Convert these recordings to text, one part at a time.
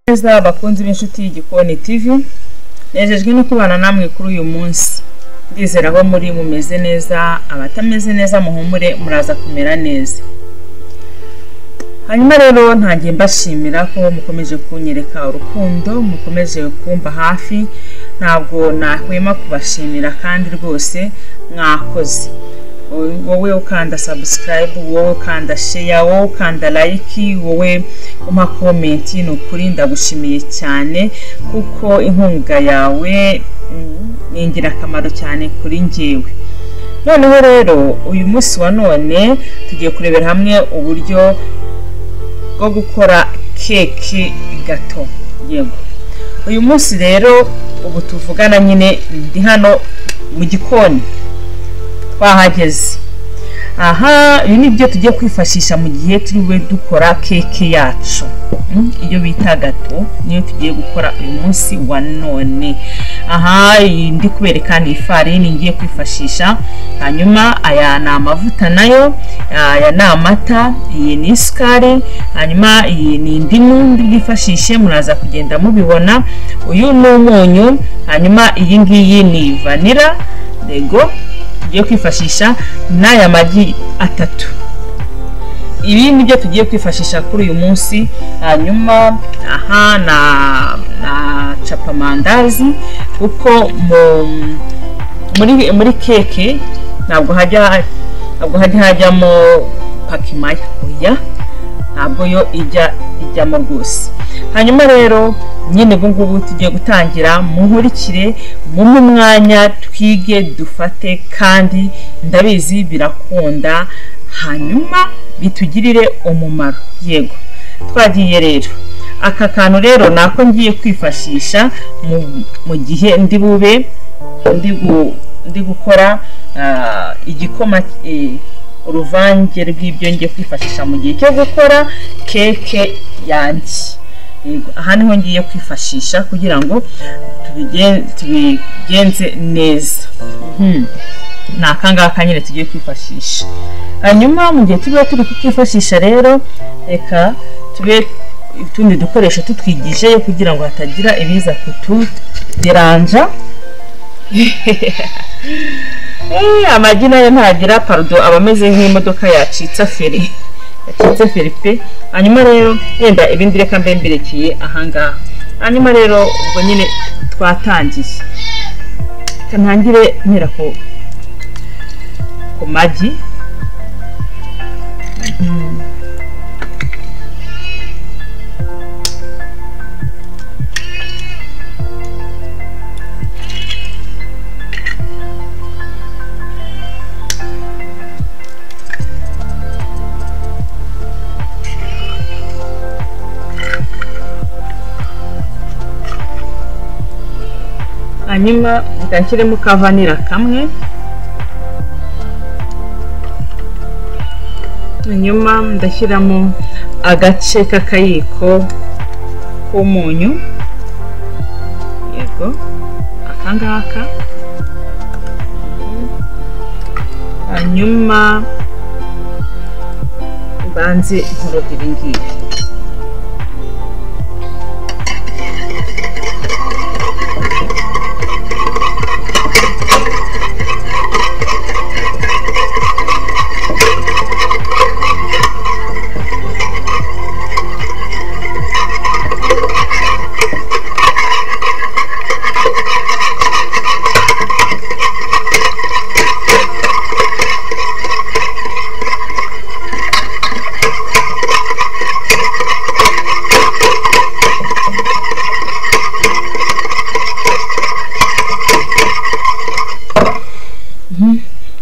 Neza bakunzi b'inshuti y'Igikoni TV, nejejwe no kubana namwe kuri uyu munsi. Ndizera ko muri mumeze neza, abatameze neza muhumure muraza kumera neza. Hanyuma rero ntangiye mbashimira ko mukomeje kunyereka urukundo, mukomeje kumba hafi, ntabwo nahwema kubashimira kandi rwose mwakoze. Wowe ukanda subscribe, wowe ukanda share, wowe ukanda like, wowe umpa comment, nukuri ndagushimiye cyane kuko inkunga yawe ni ingirakamaro cyane kuri njyewe. Noneho rero uyu munsi wa none tugiye kurebera hamwe uburyo bwo gukora keke gato. Yego, uyu munsi rero ubu tuvugana nyine ndi hano mu gikoni twahageze. Aha, ibi nibyo tugiye kwifashisha mu gihe turiwe dukora keke yacu, iyo bita gato, niyo tugiye gukora uyu munsi wa none. Aha, ndi kubereka ni ifarini ngiye kwifashisha, hanyuma aya ni amavuta nayo, aya ni amata, iyi ni isukari, hanyuma iyi ni indimu ndifashishe, muraza kugenda mubibona. Uyu ni umunyu, hanyuma iyi ngiyi ni vanilla. Yego, tugiye kwifashisha n'aya magi 3. Ibi nibyo tugiye kwifashisha kuri uyu munsi. Hanyuma aha na chapa mandazi, kuko muri keke ntabwo hajyamo pakimaya, oya, ntabwo yo ijyamo rwose. Hanyuma rero nyine ngubu tugiye gutangira, muhurikire mu mwanya twige dufate, kandi ndabizi birakunda, hanyuma bitugirire umumaro. Yego, twagiye rero. Aka kantu rero nako ngiye kwifashisha mu gihe ndi gukora igikoma, uruvange rw'ibyo ngiye kwifashisha mu gihe cyo gukora keke yanjye. Yego, aha niho ngiye kwifashisha kugira ngo tubigenze neza. Ni akangaka nyine tugiye kwifashisha. Hanyuma mu gihe turi kwifashisha rero, reka tube utundi dukoresho tutwigijeyo kugira ngo hatagira ibiza kutuderanja. Amagi nayo ntagira pardon, aba ameze nk'imodoka yacitse feri. Pe. Hanyuma rero yenda ibindi reka mbemberekeye ahangaha. Hanyuma rero ubwo nyine twatangiye, ntangire mpera ku magi. Hanyuma ndanshyiremo ka vanilla kamwe. Hanyuma ndashyiramo agace k'akayiko k'umunyu. Yego, akangaka. Hanyuma banze nkorodire ngiye.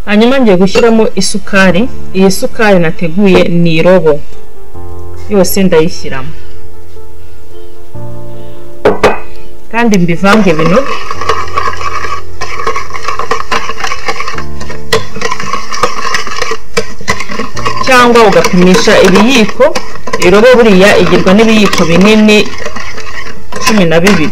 Hanyuma ngiye gushyiramo isukari. Iyi sukari nateguye ni irobo yose, ndayishyiramo kandi mbivange bino. Cyangwa ugapimisha ibiyiko. Irobo buriya igirwa n'ibiyiko binini 12.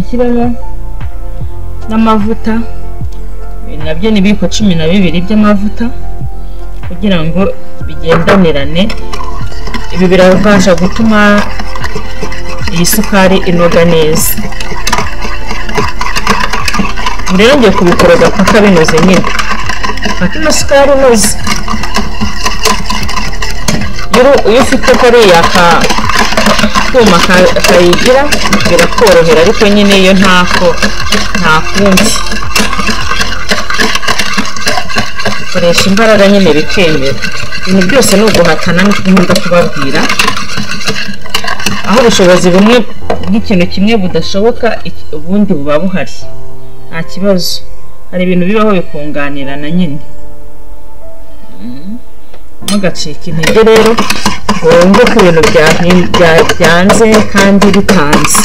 nshyiramo n'amavuta nabyo ni ibiyiko 12 by'amavuta kugira ngo bigendanirane. Ibi birabasha gutuma iyi sukari inoga neza. Rero ngiye kubikoroga paka binoze nyine. Ino sukari inoze iyo ufite kariya kuma kayigira birakorohera, ariko nyine iyo nta kundi koresha imbaraga nyine bikemera. Ibintu byose ni uguhatana nkunda kubabwira, aho ubushobozi bumwe bw'ikintu kimwe budashoboka ubundi buba buhari, nta kibazo. Hari ibintu bibaho bikunganirana nyine, mugacika intege rero wumve ko ibintu byanze kandi bitanze.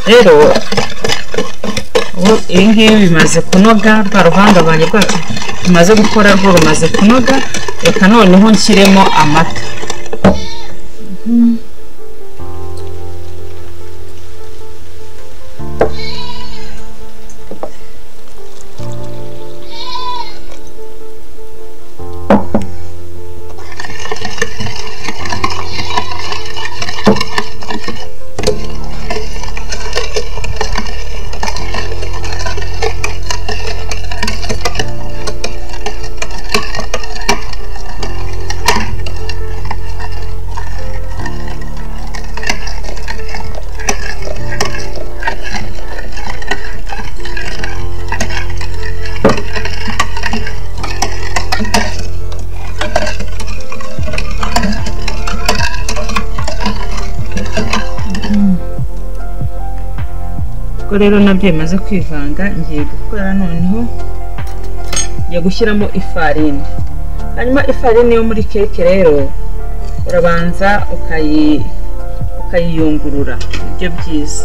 Rero ibi ngibi bimaze kunoga, rwa ruvangavange rwacu tumaze gukora rwo rumaze kunoga. Reka noneho nshyiremo amata. Rero nabyo bimaze kwivanga, ngiye gukora noneho ngiye gushyiramo ifarini. Hanyuma ifarini yo muri keke rero urabanza ukayiyungurura, ibyo byiza.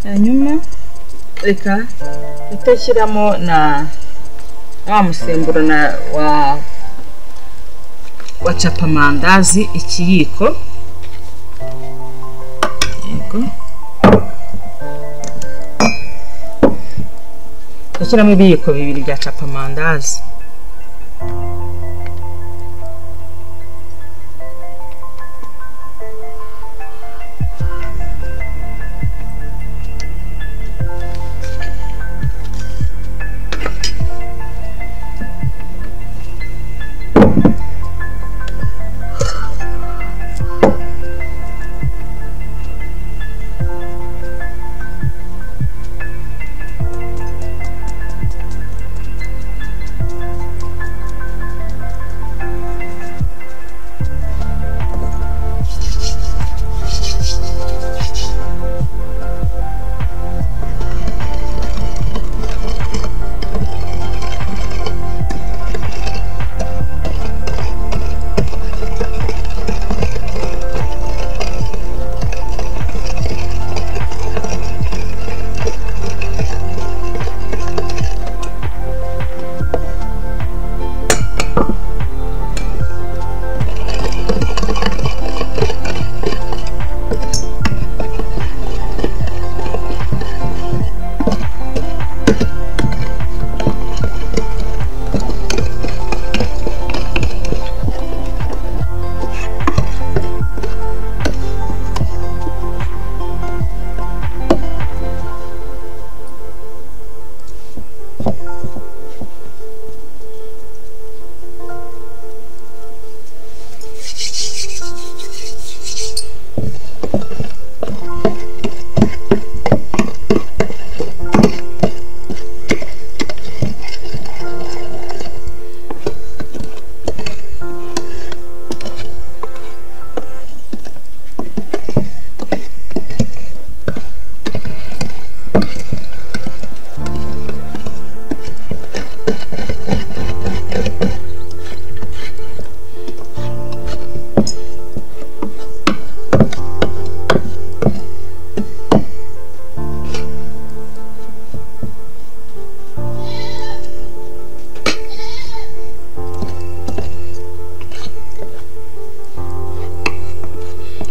Hanyuma reka utashyiramo na wa musemburo wa capamandazi ikiyiko. Yego gushyiramo ibiyiko bibiri bya capamandazi.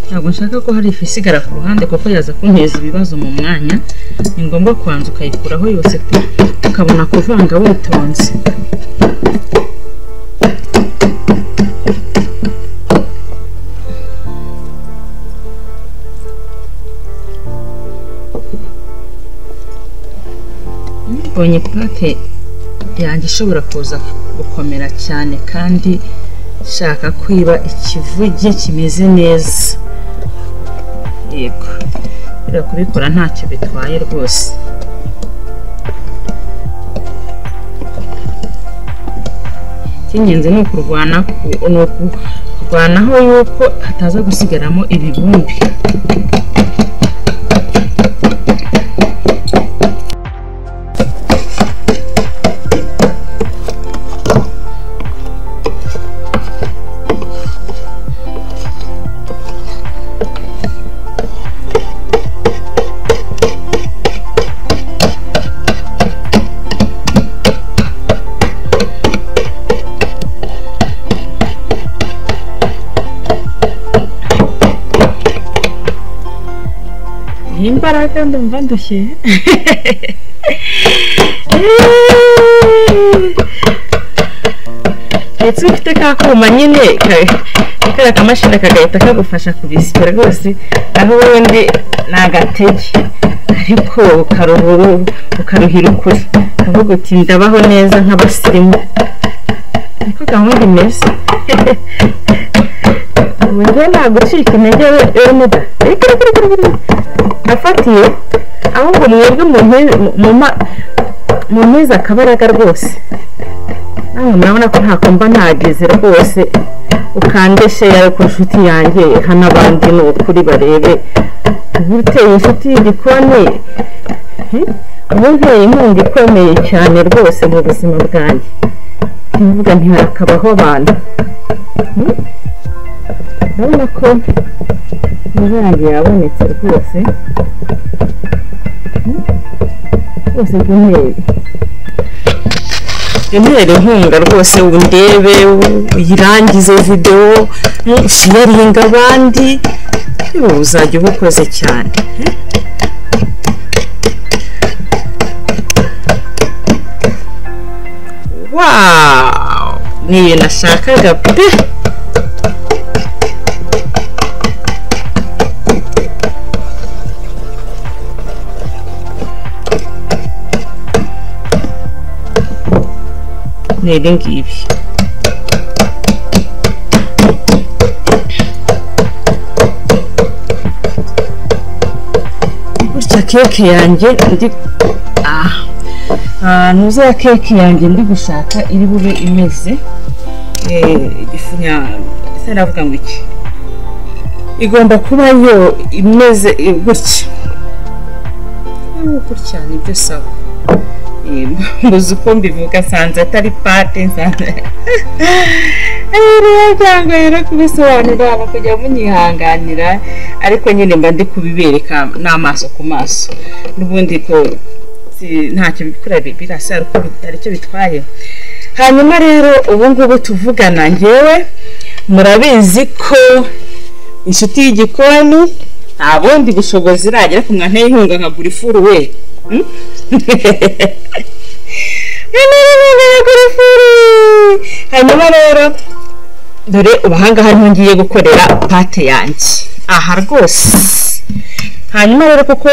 ntabwo nshaka ko hari ifu isigara ku ruhande kuko yaza kunteza ibibazo mu mwanya. Ni ngombwa kubanza ukayikuraho yose ukabona kuvanga witonze. Mbonye pate yanjye ishobora kuza gukomera cyane kandi shaka kwiba ikivuge kimeze neza. Yego, rero kubikora ntacyo bitwaye rwose. Icy'ingenzi ni ukurwanaho yuko hataza gusigaramo ibibumbi. Imbaraga ndumva ndushye. Ndetse ufite ka kuma nyine kariya kamashini kagahita kagufasha kubisya rwose, aho ubundi ni agatege ariko ukaruhira ukuri ukavuga uti ndabaho neza nk'abasirimu. Niko gahunda imeze. Ubu njyewe ntabwo ucika intege wene da afatiye ahubwo mwebwe mu ntiza akabaraga rwose. Namwe murabona ko ntako mba ntagize rwose, ukandeshe yawe ku nshuti yanjye hano abandi ni ukuri barebe. Ubu uteye inshuti y'igikoni, ubu nteye inkunga ikomeye cyane rwose mu buzima bwanjye. Ntivuga ntiharakabaho abantu. Urabona ko inzu yanjye yabonetse rwose bw'intebe. Intebe inkunga rwose undebe uyirangize video ushiyaringa abandi, uzajya ubukoze cyane. Wow, ni nashakaga pe. Nede ngibi. Gutya keke yanjye ndi nuza ya keke yanjye ndi gushaka iri bube imeze igifunya se navuga ngo iki igomba kuba yo imeze gutya gutya nibyo sawa mbuze uko mbivuga sanze atari pate nsanze cyangwa rero kubisobanura no kujya munyihanganira ariko nyine mba ndi kubibereka n'amaso ku maso n'ubundi ko ntacyo bikora birasa ariko bitari cyo bitwaye. Hanyuma rero ubu ngubu tuvugana ngewe murabizi ko inshuti y'igikoni nta bundi bushobozi iragira ku mwana y'inkunga nkagura ifuru we hanyuma rero dore ubahanga hano ngiye gukorera pate yanjye aha rwose. Hanyuma rero kuko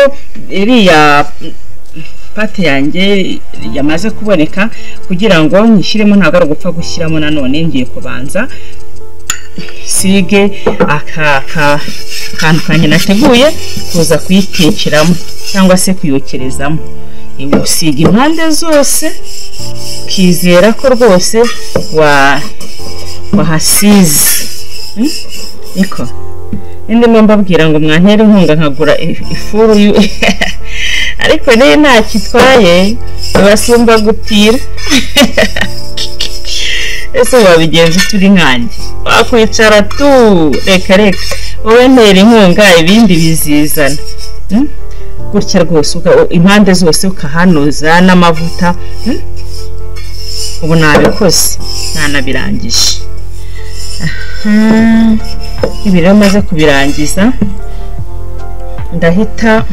iriya pate yanjye yamaze kuboneka kugira ngo nyishyiremo ntabwo ari ugupfa gushyiramo nanone ngiye kubanza sige akantu kanjye nateguye kuza kuyitekeramo cyangwa se kuyokerezamo. Usiga impande zose kizera ko rwose wahasize niko ndimo mbabwira ngo mwantere inkunga nkagura ifuru ariko rero nta kitwaye abasumba gutira ese wabigenza turi nkanjye wakwicara tu reka wowe ntera inkunga ibindi bizizana gutya rwose impande zose ukahanoza n'amavuta ubu nabikoze ntanabirangije. Ibi rero maze kubirangiza ndahita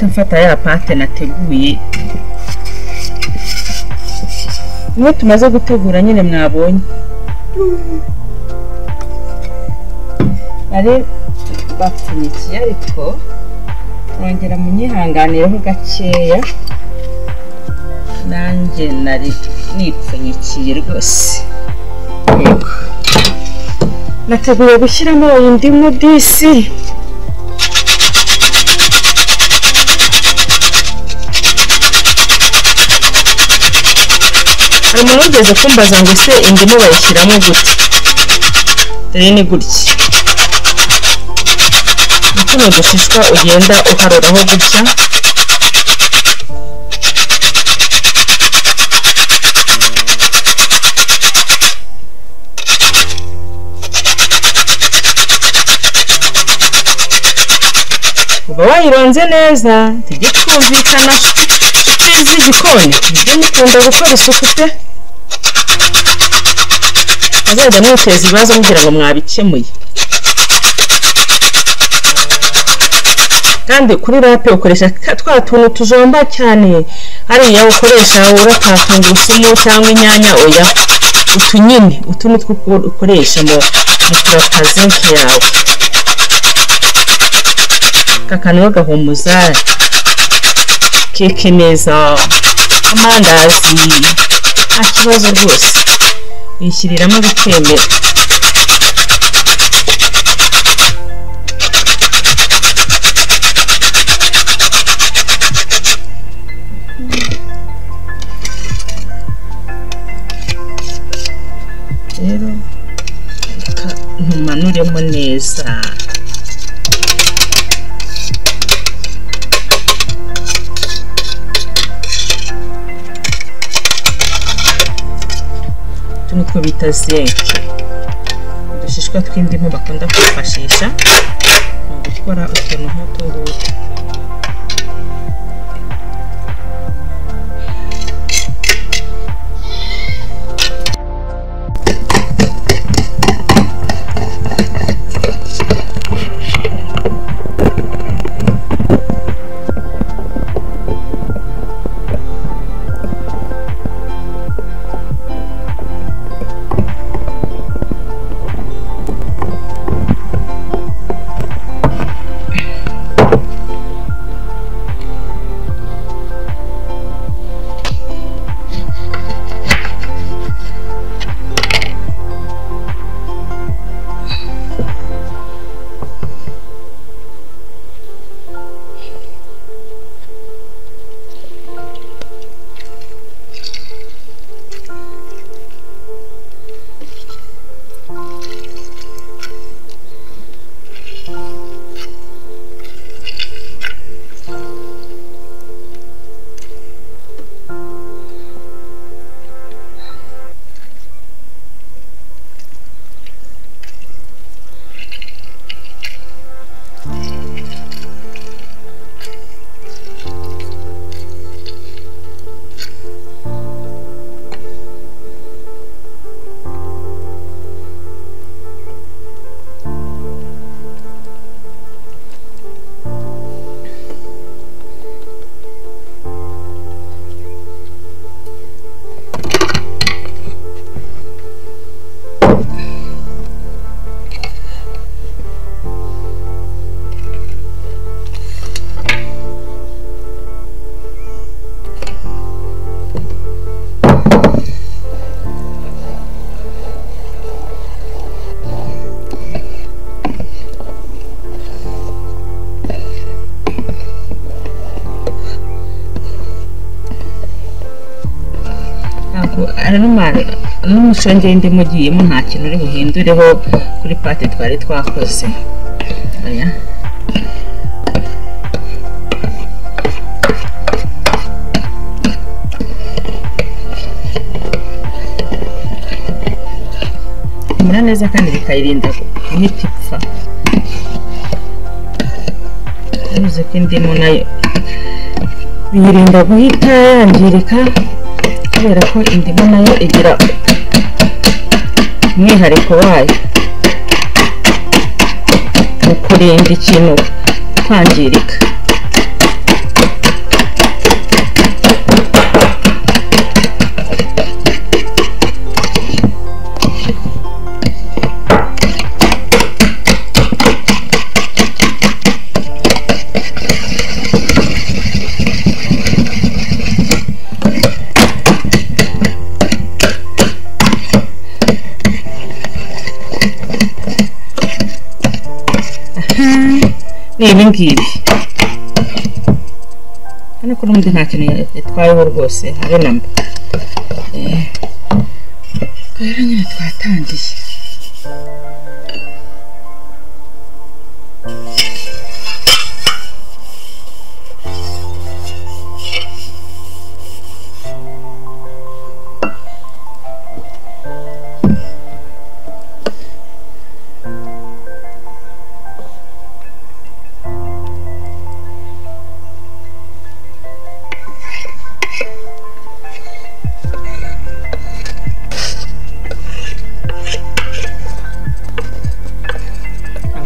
mfata ya pate nateguye niyo tumaze gutegura nyine mwabonye ari bapfunyikiye ariko nongera munyihanganireho gakeya nanjye nari nipfunyikiye rwose. Yego nateguye gushyiramo indimu disi hari umuntu ugeze kumbaza ngo se indimu bayishyiramo gutya dore ni gutya tuno dushishwa ugenda uharoraho gutya uba wayironze neza tujye twumvikana inshuti z'igikoni mujye mukunda gukora isuku pe muzajya mwiteza ibibazo mugira ngo mwabikemuye. kandi kuri rape ukoresha twa tuntu tujomba cyane hariya ukoresha urata tungurusumu cyangwa inyanya oya utunyine utuntu ukoresha mu kuratazinki yawe kakaniwe gahumuza keke neza amandazi nta kibazo rwose yishyiriramo bikemera. rero ntumanuremo neza nitwo bita zenke udushishwa tw'indimu bakunda kwifashisha mu gukora utuntu nk'utu ngutu. ushonge indimu ugiyemo nta kintu uri buhindureho kuri pate twari twakoze. Oya, imera neza kandi bikayirinda guhita ipfa. Bivuze ko indimu nayo biyirinda guhita yangirika kubera ko indimu nayo igira umwihariko wayo mu kurinda ikintu kwangirika. Ibi ngibi hano ko n'ubundi nta kintu yatwayeho rwose habe namba. Rero nyine twatangiye.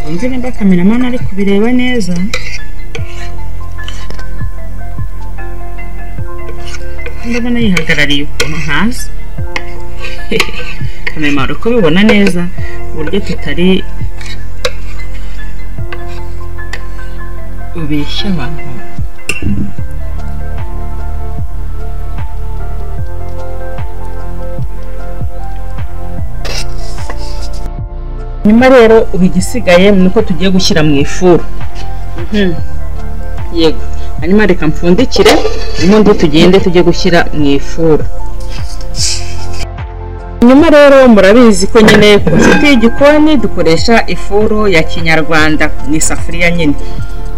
Nzi nimba cameraman ari kubireba neza. Ndabona yihagarariye ukuntu hasi. Cameraman uko bibona neza uburyo tutari ubeshya abantu. Nyuma rero ubigisigaye nuko tugiye gushyira mu ifuru. Yego, hanyuma reka mpfundikire ubundi tugende tujye gushyira mu ifuru. Nyuma rero murabizi ko nyine ku nshuti y'igikoni dukoresha ifuru ya kinyarwanda ni isafuriya nyine.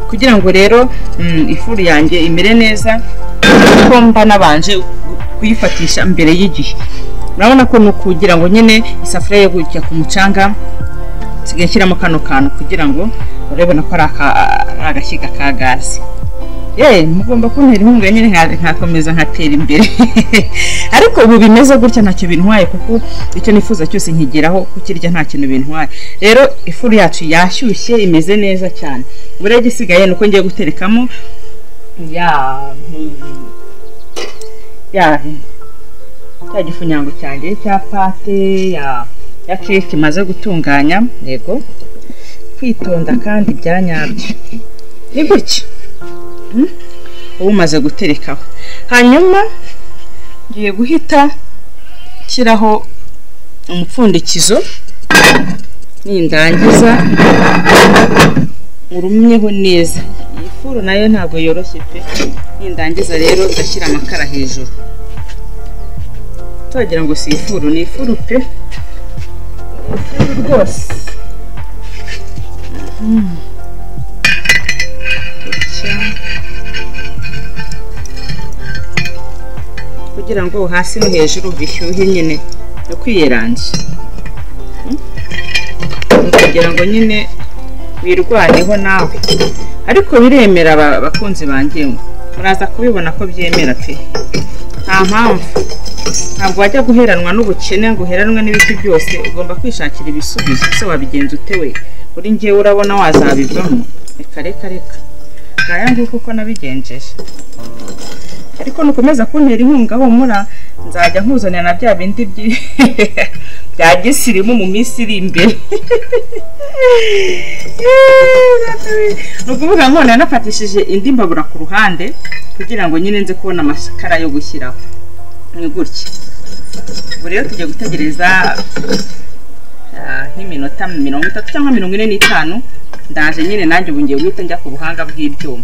Kugira ngo rero ifuru yanjye imere neza ko mba nabanje kuyifatisha mbere y'igihe. Urabona ko nukugira ngo nyine isafuriya yo gujya ku mucanga sigashyiramo kano kantu kugira ngo urebona ko ari agashyiga ka gazi. Mugomba kuntera inkunga nyine nkakomeza nkatera imbere. Ariko ubu bimeze gutya ntacyo bintwaye kuko icyo nifuza cyose nkigeraho kukirya nta kintu bintwaye. Rero ifuru yacu yashyushye imeze neza cyane. Ubure gisigaye nuko ngiye guterekamo ya gifunyango cyanjye cya pate ya cake maze gutunganya. Yego, kwitonda kandi byanyabyo ni gutya. Ubu maze guterekaho, hanyuma ngiye guhita kiraho umupfundikizo nindangiza urumyeho neza. Iyi furu nayo ntabwo yoroshye pe. Nindangiza rero ndashyira amakara hejuru. Tugira ngo si ifuru, ni ifuru pe. Rwose kugira ngo hasi no hejuru bishyuhe nyine no kwiyeranje. Kugira ngo nyine wirwaneho nawe. Ariko biremera abakunzi banjye, muraza kubibona ko byemera pe. Nta mpamvu, ntabwo wajya guheranwa n'ubukene ngo uheranwe n'ibiti byose. Ugomba kwishakira ibisubizo. Se wabigenza utewe uri ngewe urabona wazabivamo? Reka ngaya nguko uko nabigenjeje. Ariko nukomeza kuntera inkunga humura nzajya nkuzanira na bya bindi bya gisirimu mu minsi iri imbere. Nukuvuga ngo nafatishije indi mbabura ku ruhande kugira ngo nyine nze kubona amasakara yo gushyiraho. Ni gutya. Ubu rero tugiye gutegereza nk'iminota 30 cyangwa 45. Ndaje nyine nanjye ubu ngiye guhita njya ku buhanga bw'ibyuma.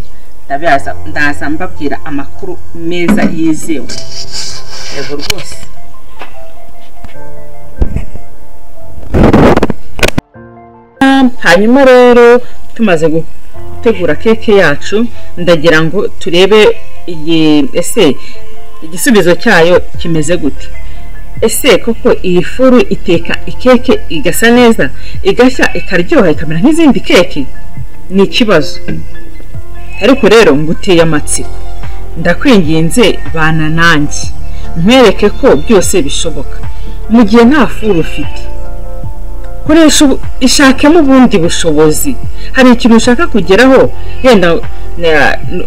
Ndaza mbabwira amakuru meza yizewe. Yego rwose. hanyuma rero tumaze gutegura keke yacu ndagira ngo turebe ese igisubizo cyayo kimeze gute. Ese koko iyi furu iteka ikeke igasa neza igashya ikaryoha ikamera nk'izindi keke? Ni ikibazo. Ariko rero nguteye amatsiko, ndakwinginze bana nanjye nkwereke ko byose bishoboka. Mu gihe nta furu ufite, koresha ishakemo ubundi bushobozi. Hari ikintu ushaka kugeraho, yenda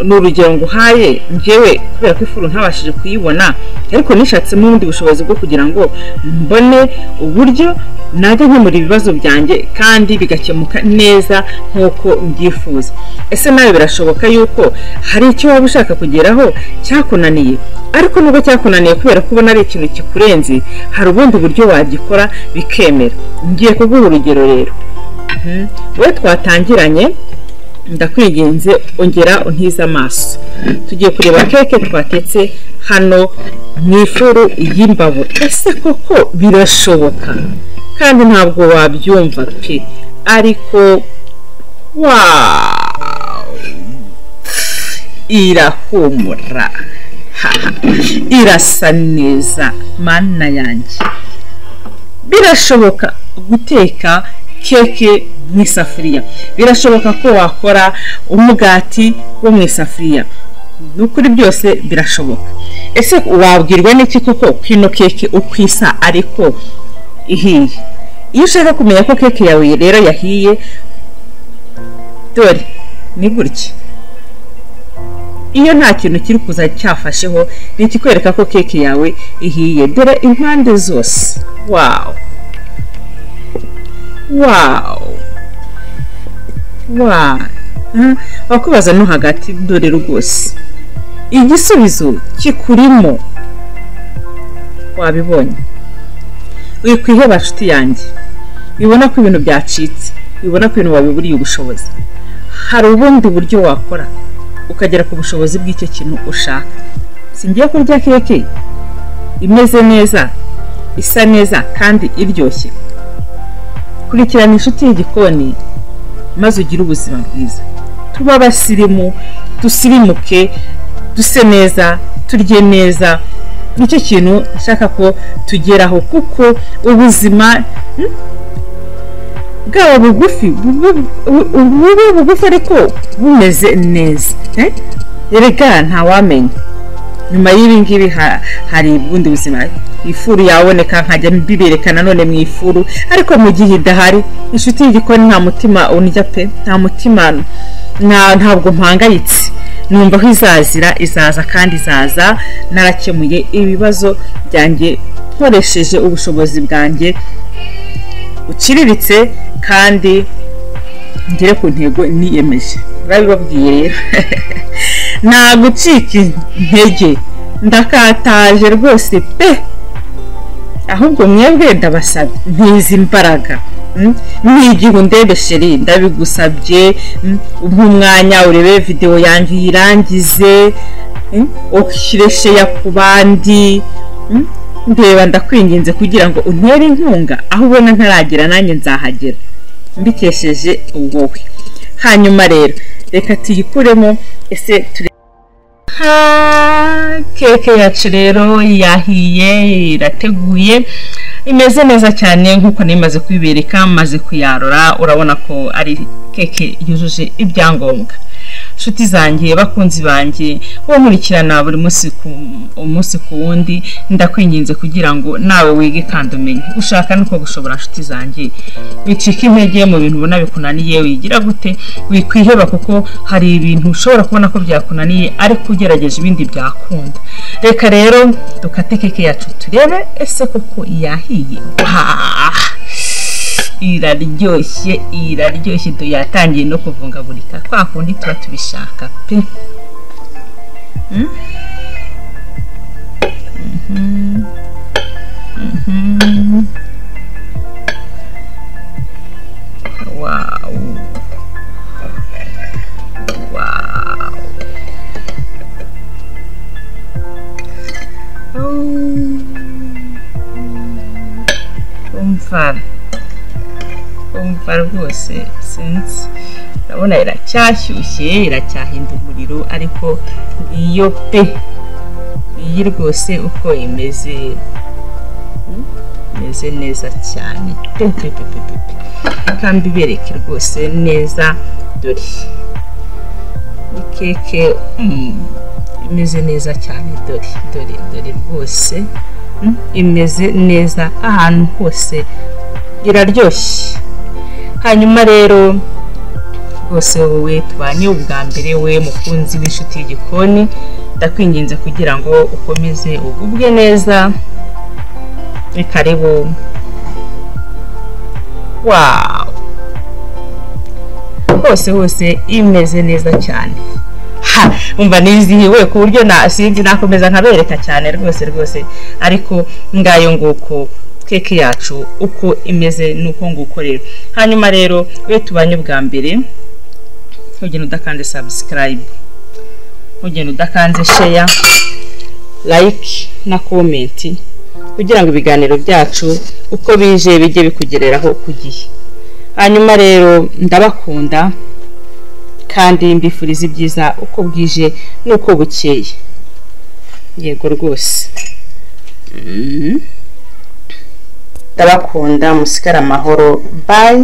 n'urugero nguhaye njyewe kubera ko ifuru ntabashije kuyibona, ariko nishatsemo ubundi bushobozi bwo kugira ngo mbone uburyo najya nkemura ibibazo byanjye kandi bigakemuka neza nk'uko mbyifuza. Ese nawe birashoboka yuko hari icyo waba ushaka kugeraho cyakunaniye, ariko nubwo cyakunaniye kubera ko ubona ari ikintu kikurenze, hari ubundi buryo wagikora bikemera. Ngiye kuguha urugero rero. Wowe twatangiranye, ndakwinginze ongera untize amaso. Tugiye kureba keke twatetse hano mu ifuru y'imbabura. Ese koko birashoboka? Kandi ntabwo wabyumva pe, ariko irahumura, irasa neza. Mana yanjye, birashoboka guteka keke mu isafuriya. Birashoboka ko wakora umugati wo mu isafuriya. N'ukuri byose birashoboka. Ese wabwirwa n'iki koko kino keke ukwisa ariko ihiye? Iyo ushaka kumenya ko keke yawe rero yahiye, dore ni gutya. Iyo nta kintu kiri kuza cyafasheho, ni ikikwereka ko keke yawe ihiye. Dore impande zose. Wakubaza no hagati, dore rwose igisubizo kikurimo. Wabibonye? Wikwiheba nshuti yanjye, wibona ko ibintu byacitse, wibona ko ibintu wabiburiye ubushobozi. Hari ubundi buryo wakora ukagera ku bushobozi bw'icyo kintu ushaka. Singiye kurya keke imeze neza, isa neza kandi iryoshye. Kurikirana inshuti y'igikoni maze ugire ubuzima bwiza. Tuba abasirimu, dusirimuke, duse neza, turye neza. Nicyo kintu nshaka ko tugeraho, kuko ubuzima bwaba bugufi ariko bumeze neza. Erega ntawamenya, nyuma y'ibi ngibi hari ubundi buzima. Ifuru yaboneka nkajya mbiberekana none mu ifuru, ariko mu gihe idahari, inshuti y'igikoni nta mutima unjya pe, nta mutima, ntabwo mpangayitse. Numva ko izaza kandi izaza narakemuye ibibazo byanjye nkoresheje ubushobozi bwanjye uciriritse kandi ngere ku ntego niyemeje. Babibabwiye rero. Nta gucika intege, ndakataje rwose pe. Ahubwo mwebwe ndabasaba ntizi imbaraga. N'igihe undebe sheri, ndabigusabye umwanya urebe video yanjye yirangize, ukishyire ya ku bandi. Ndeba ndakwinginze kugira ngo untere inkunga, aho ubona ntaragera nanjye nzahagera mbikesheje wowe. Hanyuma rero reka tuyikuremo. Ese keke yacu rero yahiye, irateguye, imeze neza cyane nk'uko nimaze kubibereka, maze kuyarura. Urabona ko ari keke yujuje ibyangombwa. Nshuti zanjye, bakunzi banjye, wo nkurikirana buri umunsi ku wundi, ndakwinginze kugira ngo nawe wige kandi umenye. Ushaka nuko gushobora nshuti zanjye, wicika intege mu bintu ubona bikunaniye, wigira gute, wikwiheba, kuko hari ibintu ushobora kubona ko byakunaniye ariko ugerageje ibindi byakunda. Reka rero dukate keke yacu turebe ese koko yahiye. Iraryoshye, yatangiye no kuvungagurika kwa kundi tuba tubishaka pe. umva rwose sinzi ndabona iracyashyushye iracyahinda umuriro ariko iyo pe iyi rwose uko imeze neza cyane kandi bereke rwose neza dore keke imeze neza cyane dore rwose imeze neza ahantu hose iraryoshye hanyuma rero rwose wowe tubanye ubwa mbere we mukunzi w'inshuti y'igikoni ndakwinginze kugira ngo ukomeze ugubwe neza karibu wow hose imeze neza cyane umva nizihiwe ku buryo sinzi nakomeza nkabereka cyane rwose ariko ngayo nguko keke yacu uko imeze nuko nguko rero hanyuma rero we tubanye ubwa mbere ugenda udakanze subscribe ugenda udakanze share like na comment kugira ngo ibiganiro byacu uko bije bijye bikugereraho ku gihe hanyuma rero ndabakunda kandi mbifuriza ibyiza uko bwije nuko bukeye yego rwose ndabakunda musigara amahoro bye